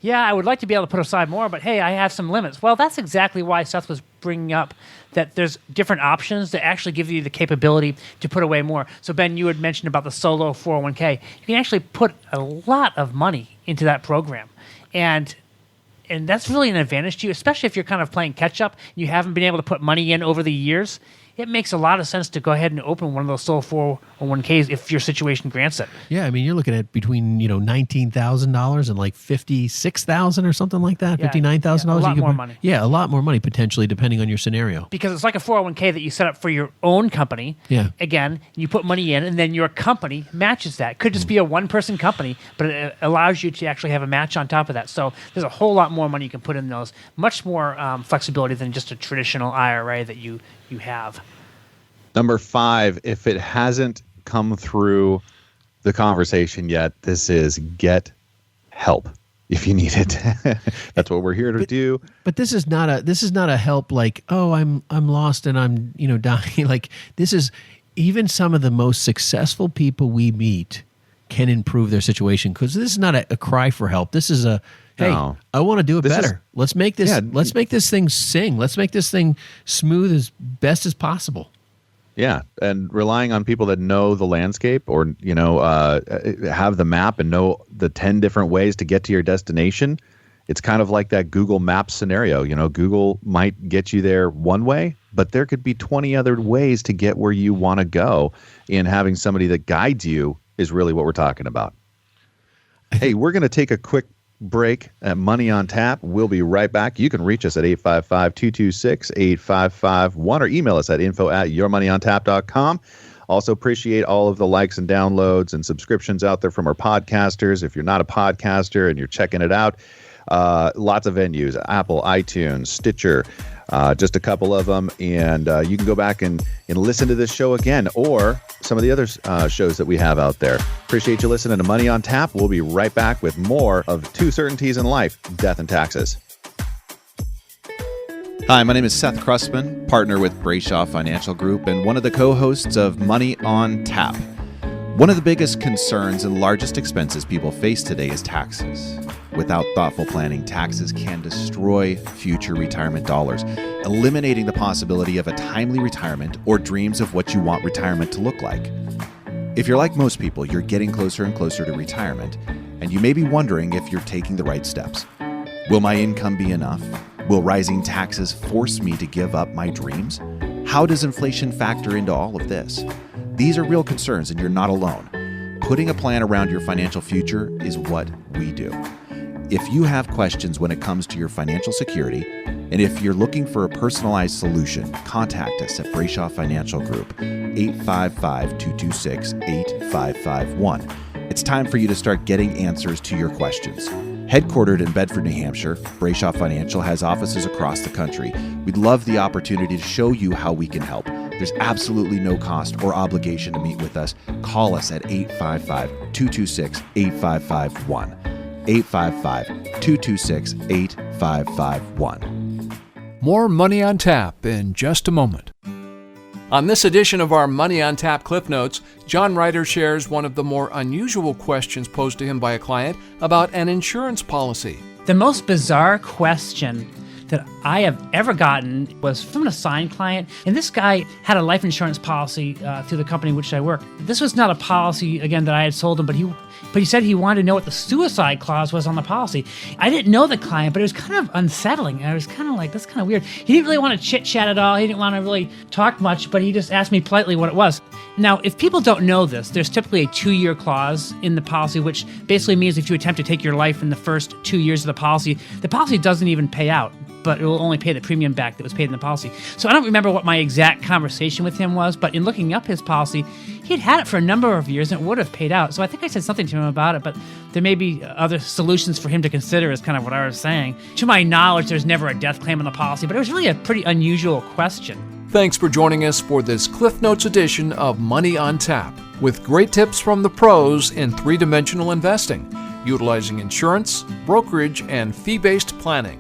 Yeah, I would like to be able to put aside more, but hey, I have some limits. Well, that's exactly why Seth was bringing up that there's different options that actually give you the capability to put away more. So Ben, you had mentioned about the solo 401k. You can actually put a lot of money into that program. And that's really an advantage to you, especially if you're kind of playing catch up. You haven't been able to put money in over the years. It makes a lot of sense to go ahead and open one of those solo 401ks if your situation grants it. Yeah, you're looking at between $19,000 and like $56,000 or something like that, $59,000. A lot more money. Yeah, a lot more money potentially, depending on your scenario. Because it's like a 401k that you set up for your own company. Yeah. Again, you put money in, and then your company matches that. It could just be a one-person company, but it allows you to actually have a match on top of that. So there's a whole lot more money you can put in those. Much more flexibility than just a traditional IRA that you have. Number 5, if it hasn't come through the conversation yet, this is get help if you need it. That's what we're here to do. But this is not a help like, oh, I'm lost and I'm dying. Like, this is, even some of the most successful people we meet can improve their situation, because this is not a cry for help. This is a, hey, no. I want to do it better. Let's make this. Yeah. Let's make this thing sing. Let's make this thing smooth as best as possible. Yeah, and relying on people that know the landscape, or have the map and know the 10 different ways to get to your destination. It's kind of like that Google Maps scenario. Google might get you there one way, but there could be 20 other ways to get where you want to go. And having somebody that guides you is really what we're talking about. Hey, we're going to take a quick break at Money on Tap. We'll be right back. You can reach us at 855-226-8551 or email us at info@yourmoneyontap.com. Also appreciate all of the likes and downloads and subscriptions out there from our podcasters. If you're not a podcaster and you're checking it out, lots of venues, Apple, iTunes, Stitcher, just a couple of them. And you can go back and listen to this show again or some of the other shows that we have out there. Appreciate you listening to Money on Tap. We'll be right back with more of Two Certainties in Life, Death and Taxes. Hi, my name is Seth Krussman, partner with Brayshaw Financial Group and one of the co-hosts of Money on Tap. One of the biggest concerns and largest expenses people face today is taxes. Without thoughtful planning, taxes can destroy future retirement dollars, eliminating the possibility of a timely retirement or dreams of what you want retirement to look like. If you're like most people, you're getting closer and closer to retirement, and you may be wondering if you're taking the right steps. Will my income be enough? Will rising taxes force me to give up my dreams? How does inflation factor into all of this? These are real concerns, and you're not alone. Putting a plan around your financial future is what we do. If you have questions when it comes to your financial security, and if you're looking for a personalized solution, contact us at Brayshaw Financial Group, 855-226-8551. It's time for you to start getting answers to your questions. Headquartered in Bedford, New Hampshire, Brayshaw Financial has offices across the country. We'd love the opportunity to show you how we can help. There's absolutely no cost or obligation to meet with us. Call us at 855-226-8551. 855-226-8551. More Money on Tap in just a moment. On this edition of our Money on Tap Cliff Notes, John Ryder shares one of the more unusual questions posed to him by a client about an insurance policy. The most bizarre question that I have ever gotten was from an assigned client, and this guy had a life insurance policy through the company in which I work. This was not a policy, again, that I had sold him, but he said he wanted to know what the suicide clause was on the policy. I didn't know the client, but it was kind of unsettling. I was kind of like, that's kind of weird. He didn't really want to chit-chat at all. He didn't want to really talk much, but he just asked me politely what it was. Now, if people don't know this, there's typically a 2-year clause in the policy, which basically means if you attempt to take your life in the first 2 years of the policy doesn't even pay out, but it will only pay the premium back that was paid in the policy. So I don't remember what my exact conversation with him was, but in looking up his policy, he'd had it for a number of years and it would have paid out. So I think I said something to him about it, but there may be other solutions for him to consider is kind of what I was saying. To my knowledge, there's never a death claim on the policy, but it was really a pretty unusual question. Thanks for joining us for this Cliff Notes edition of Money on Tap, with great tips from the pros in three-dimensional investing, utilizing insurance, brokerage, and fee-based planning.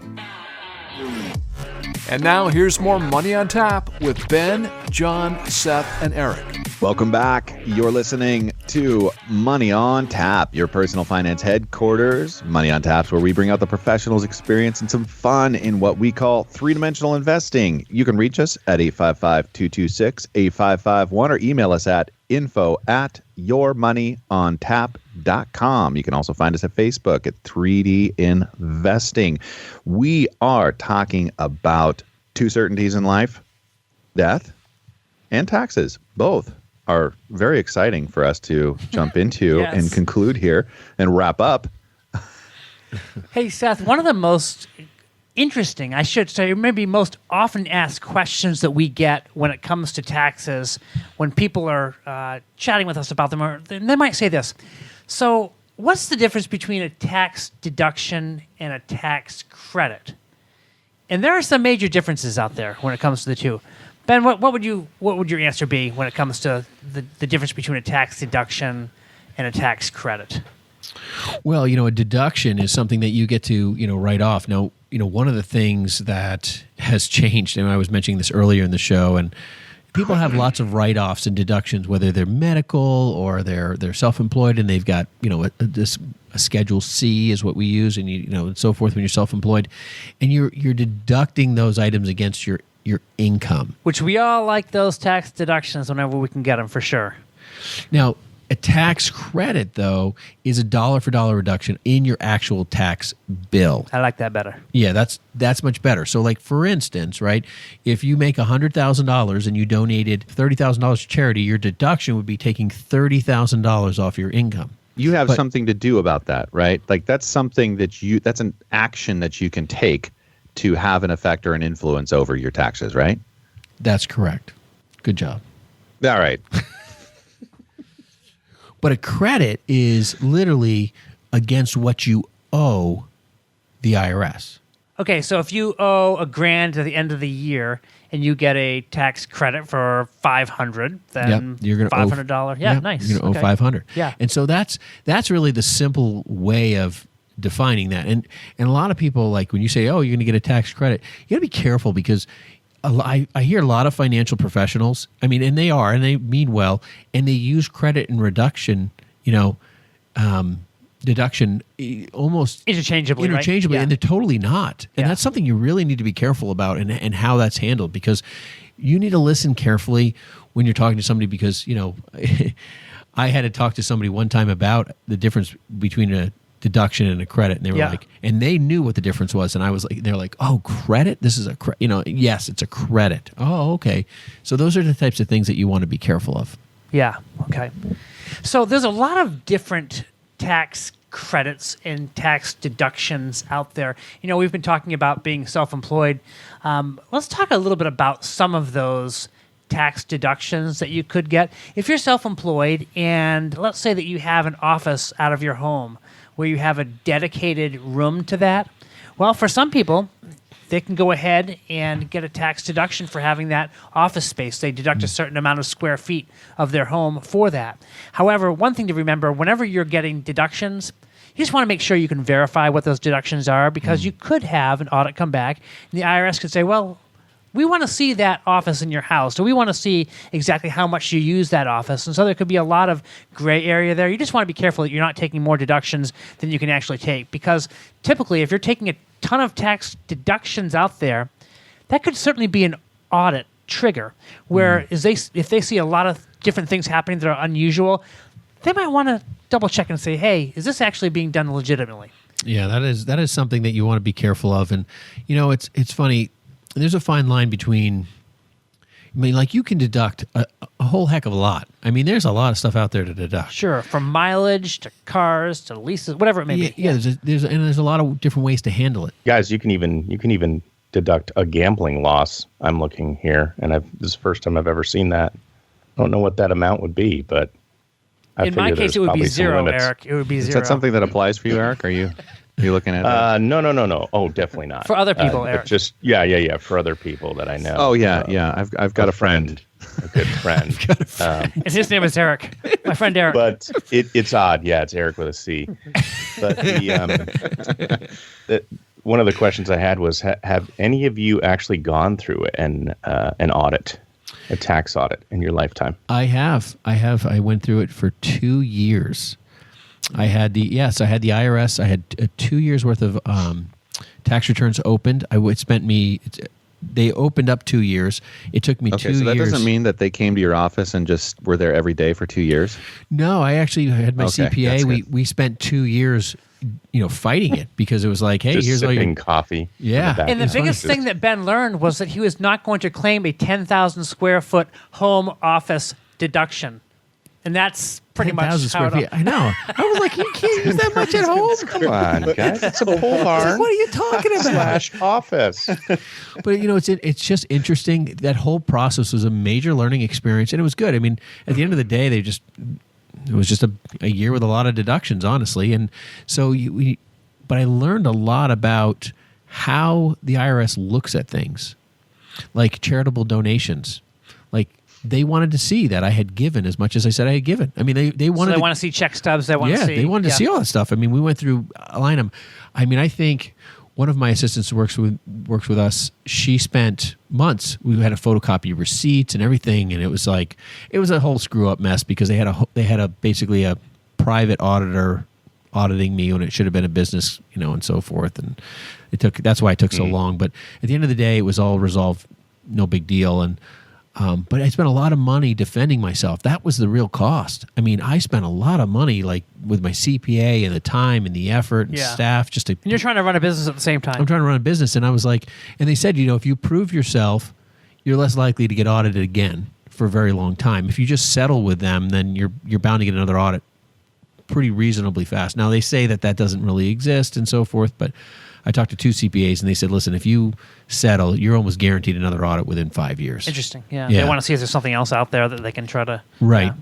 And now here's more Money on Tap with Ben, John, Seth, and Eric. Welcome back. You're listening to Money on Tap, your personal finance headquarters. Money on Tap's where we bring out the professionals' experience and some fun in what we call three-dimensional investing. You can reach us at 855-226-8551 or email us at info@yourmoneyontap.com. You can also find us at Facebook at 3D Investing. We are talking about two certainties in life, death and taxes. Both are very exciting for us to jump into Yes. and conclude here and wrap up. Hey, Seth, one of the most interesting, I should say, maybe most often asked questions that we get when it comes to taxes, when people are chatting with us about them, or they might say this. So what's the difference between a tax deduction and a tax credit? And there are some major differences out there when it comes to the two. Ben, what would your answer be when it comes to the difference between a tax deduction and a tax credit? Well, a deduction is something that you get to, write off. Now, one of the things that has changed, and I was mentioning this earlier in the show, and people have lots of write-offs and deductions, whether they're medical or they're self-employed, and they've got, a Schedule C is what we use, and and so forth when you're self-employed, and you're deducting those items against your income. Which we all like those tax deductions whenever we can get them, for sure. Now, a tax credit, though, is a dollar-for-dollar reduction in your actual tax bill. I like that better. Yeah, that's much better. So, like, for instance, right, if you make $100,000 and you donated $30,000 to charity, your deduction would be taking $30,000 off your income. You have But- something to do about that, right? Like that's something that's an action that you can take to have an effect or an influence over your taxes, right? That's correct. Good job. All right. But a credit is literally against what you owe the IRS. Okay, so if you owe $1,000 at the end of the year and you get a tax credit for $500, then You're going to owe $500. Yeah, nice. You're going to Okay. owe $500. Yeah. And so that's really the simple way of defining that. And a lot of people, like when you say, "Oh, you're going to get a tax credit," you got to be careful because I hear a lot of financial professionals. I mean, and they mean well, and they use credit and reduction, deduction almost Interchangeably, right? and Yeah. they're totally not. And Yeah. that's something you really need to be careful about and how that's handled, because you need to listen carefully when you're talking to somebody, because I had to talk to somebody one time about the difference between a deduction and a credit, and they were Yeah. like, and they knew what the difference was, and I was like, they're like, "Oh, credit? This is a yes, it's a credit." Oh, okay. So those are the types of things that you want to be careful of. Yeah. Okay. So there's a lot of different tax credits and tax deductions out there. We've been talking about being self-employed. Let's talk a little bit about some of those tax deductions that you could get. If you're self-employed, and let's say that you have an office out of your home where you have a dedicated room to that, well, for some people, they can go ahead and get a tax deduction for having that office space. They deduct a certain amount of square feet of their home for that. However, one thing to remember, whenever you're getting deductions, you just want to make sure you can verify what those deductions are, because you could have an audit come back and the IRS could say, well, we want to see that office in your house, or we want to see exactly how much you use that office. And so there could be a lot of gray area there. You just want to be careful that you're not taking more deductions than you can actually take, because typically if you're taking a ton of tax deductions out there, that could certainly be an audit trigger, where if they see a lot of different things happening that are unusual, they might want to double check and say, hey, is this actually being done legitimately? Yeah, that is something that you want to be careful of. And it's funny. There's a fine line between, like you can deduct a whole heck of a lot. I mean, there's a lot of stuff out there to deduct. Sure, from mileage to cars to leases, whatever it may be. Yeah, there's a lot of different ways to handle it. Guys, you can even deduct a gambling loss. I'm looking here, and this is the first time I've ever seen that. I don't know what that amount would be, but in my case, it would be zero, Eric. It would be zero. Is that something that applies for you, Eric? Are you looking at that? No. Oh, definitely not. For other people, but Eric. Just yeah. For other people that I know. Oh yeah. I've got a friend. A good friend. And his name is Eric. My friend Eric. But it's odd. Yeah, it's Eric with a C. But one of the questions I had was, have any of you actually gone through an audit, a tax audit in your lifetime? I have. I went through it for 2 years. I had the IRS. I had 2 years worth of tax returns opened. They opened up 2 years. It took me 2 years. So that doesn't mean that they came to your office and just were there every day for 2 years? No, I actually had my Okay, CPA. that's We spent 2 years, fighting it, because it was like, hey, Just here's all sipping your coffee. Yeah. And the It's biggest funny. thing that Ben learned was that he was not going to claim a 10,000 square foot home office deduction. And that's pretty much 10,000 square feet. I know. I was like, you can't use that much at home. Come on, guys. It's a pole barn. What are you talking about? / office. But it's just interesting. That whole process was a major learning experience, and it was good. I mean, at the end of the day, it was just a year with a lot of deductions, honestly. And so but I learned a lot about how the IRS looks at things, like charitable donations. Like, they wanted to see that I had given as much as I said I had given. I mean, they wanted. So they want to see check stubs. They want to see. They wanted to see all that stuff. I mean, we went through a line of. I mean, I think one of my assistants who works with us. She spent months. We had to photocopy receipts and everything, and it was a whole screw up mess, because they had basically a private auditor auditing me when it should have been a business, and so forth. And that's why it took so long. But at the end of the day, it was all resolved. No big deal. And. But I spent a lot of money defending myself. That was the real cost. I mean, I spent a lot of money, like with my CPA and the time and the effort and staff, just to. And you're trying to run a business at the same time. I'm trying to run a business, and I was like, and they said, if you prove yourself, you're less likely to get audited again for a very long time. If you just settle with them, then you're bound to get another audit pretty reasonably fast. Now, they say that doesn't really exist and so forth, but I talked to 2 CPAs, and they said, listen, if you settle, you're almost guaranteed another audit within 5 years. Interesting. Yeah. They want to see if there's something else out there that they can try to... Right.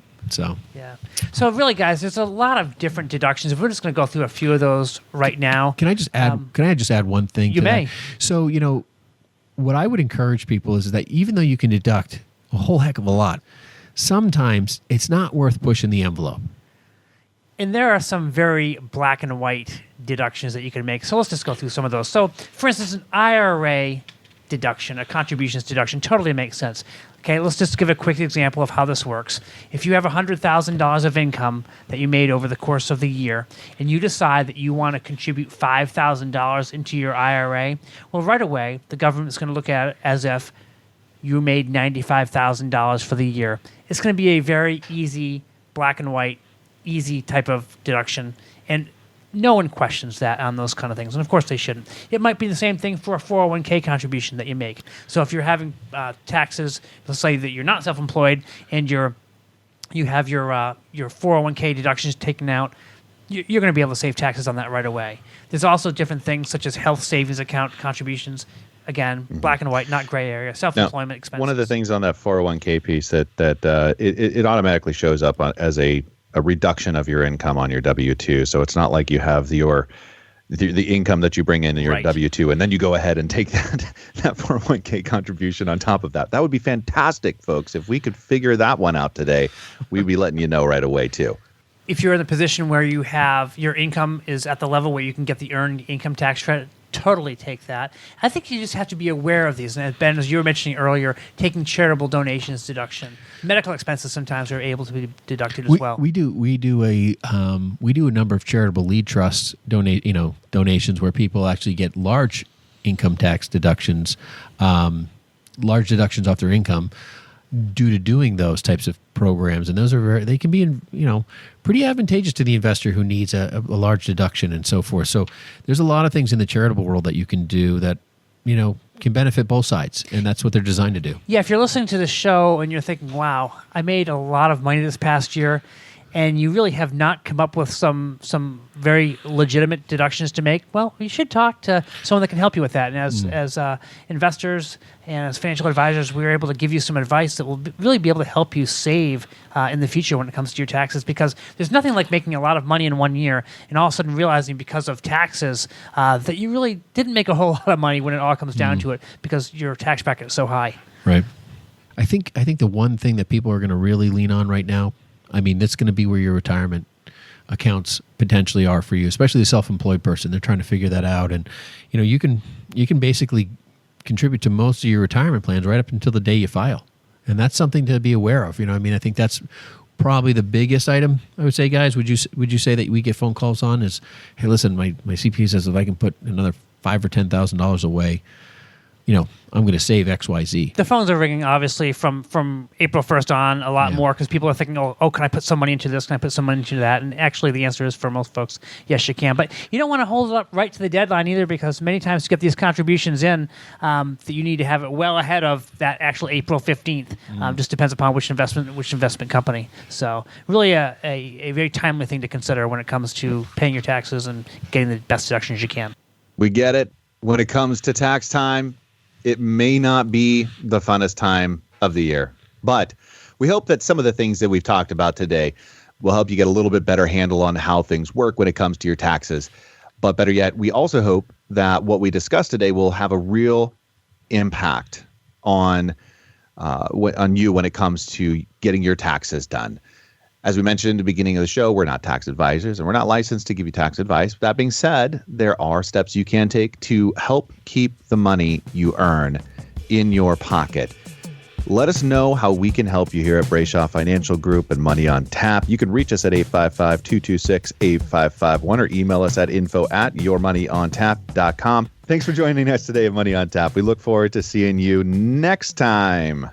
Yeah. So really, guys, there's a lot of different deductions. If we're just going to go through a few of those right now. Can I just add one thing you to may. that? So, what I would encourage people is that even though you can deduct a whole heck of a lot, sometimes it's not worth pushing the envelope. And there are some very black and white deductions that you can make. So let's just go through some of those. So, for instance, an IRA deduction, a contributions deduction, totally makes sense. Okay, let's just give a quick example of how this works. If you have $100,000 of income that you made over the course of the year, and you decide that you want to contribute $5,000 into your IRA, well, right away, the government's going to look at it as if you made $95,000 for the year. It's going to be a very easy, black and white, easy type of deduction, and no one questions that on those kind of things, and of course they shouldn't. It might be the same thing for a 401k contribution that you make. So if you're having taxes, let's say that you're not self-employed and you have your 401k deductions taken out, you're going to be able to save taxes on that right away. There's also different things such as health savings account contributions. Again, black and white, not gray area. Self-employment expenses. One of the things on that 401k piece that it automatically shows up as a reduction of your income on your W-2. So it's not like you have the income that you bring in your W-2, and then you go ahead and take that 401k contribution on top of that. That would be fantastic, folks. If we could figure that one out today, we'd be letting you know right away, too. If you're in the position where you have your income is at the level where you can get the earned income tax credit, totally take that. I think you just have to be aware of these. And Ben, as you were mentioning earlier, taking charitable donations deduction. Medical expenses sometimes are able to be deducted as well. We do a number of charitable lead trusts donations where people actually get large income tax deductions, large deductions off their income due to doing those types of programs, and those are they can be pretty advantageous to the investor who needs a large deduction and so forth. So there's a lot of things in the charitable world that you can do that can benefit both sides, and that's what they're designed to do. Yeah, if you're listening to the show and you're thinking, "Wow, I made a lot of money this past year," and you really have not come up with some very legitimate deductions to make, well, you should talk to someone that can help you with that. And as investors and as financial advisors, we're able to give you some advice that will really be able to help you save in the future when it comes to your taxes, because there's nothing like making a lot of money in 1 year and all of a sudden realizing because of taxes that you really didn't make a whole lot of money when it all comes down to it because your tax bracket is so high. Right. I think the one thing that people are going to really lean on right now, that's going to be where your retirement accounts potentially are for you, especially the self-employed person. They're trying to figure that out, and you can basically contribute to most of your retirement plans right up until the day you file, and that's something to be aware of. I think that's probably the biggest item. I would say, guys, would you say that we get phone calls on is, hey, listen, my CPA says if I can put another $5,000 or $10,000 away, I'm going to save XYZ. The phones are ringing, obviously, from April 1st on a lot more because people are thinking, oh, can I put some money into this? Can I put some money into that? And actually, the answer is for most folks, yes, you can. But you don't want to hold it up right to the deadline either, because many times to get these contributions in, that you need to have it well ahead of that actual April 15th. Just depends upon which investment company. So really a very timely thing to consider when it comes to paying your taxes and getting the best deductions you can. We get it. When it comes to tax time, it may not be the funnest time of the year, but we hope that some of the things that we've talked about today will help you get a little bit better handle on how things work when it comes to your taxes. But better yet, we also hope that what we discussed today will have a real impact on you when it comes to getting your taxes done. As we mentioned at the beginning of the show, we're not tax advisors and we're not licensed to give you tax advice. That being said, there are steps you can take to help keep the money you earn in your pocket. Let us know how we can help you here at Brayshaw Financial Group and Money on Tap. You can reach us at 855-226-8551 or email us at info@yourmoneyontap.com. Thanks for joining us today at Money on Tap. We look forward to seeing you next time.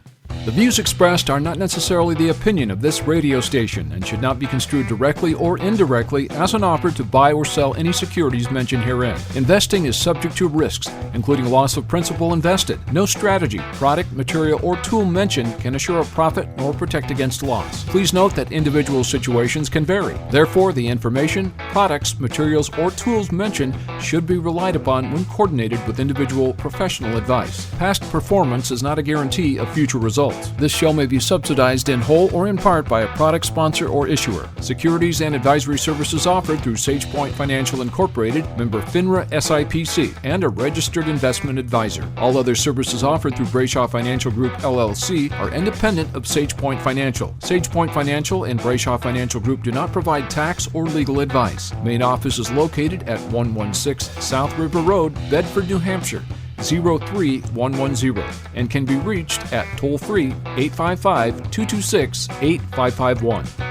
The views expressed are not necessarily the opinion of this radio station and should not be construed directly or indirectly as an offer to buy or sell any securities mentioned herein. Investing is subject to risks, including loss of principal invested. No strategy, product, material, or tool mentioned can assure a profit nor protect against loss. Please note that individual situations can vary. Therefore, the information, products, materials, or tools mentioned should be relied upon when coordinated with individual professional advice. Past performance is not a guarantee of future results. This show may be subsidized in whole or in part by a product sponsor or issuer. Securities and advisory services offered through SagePoint Financial Incorporated, member FINRA SIPC, and a registered investment advisor. All other services offered through Brayshaw Financial Group LLC are independent of SagePoint Financial. SagePoint Financial and Brayshaw Financial Group do not provide tax or legal advice. Main office is located at 116 South River Road, Bedford, New Hampshire, 03110, and can be reached at toll-free 855-226-8551.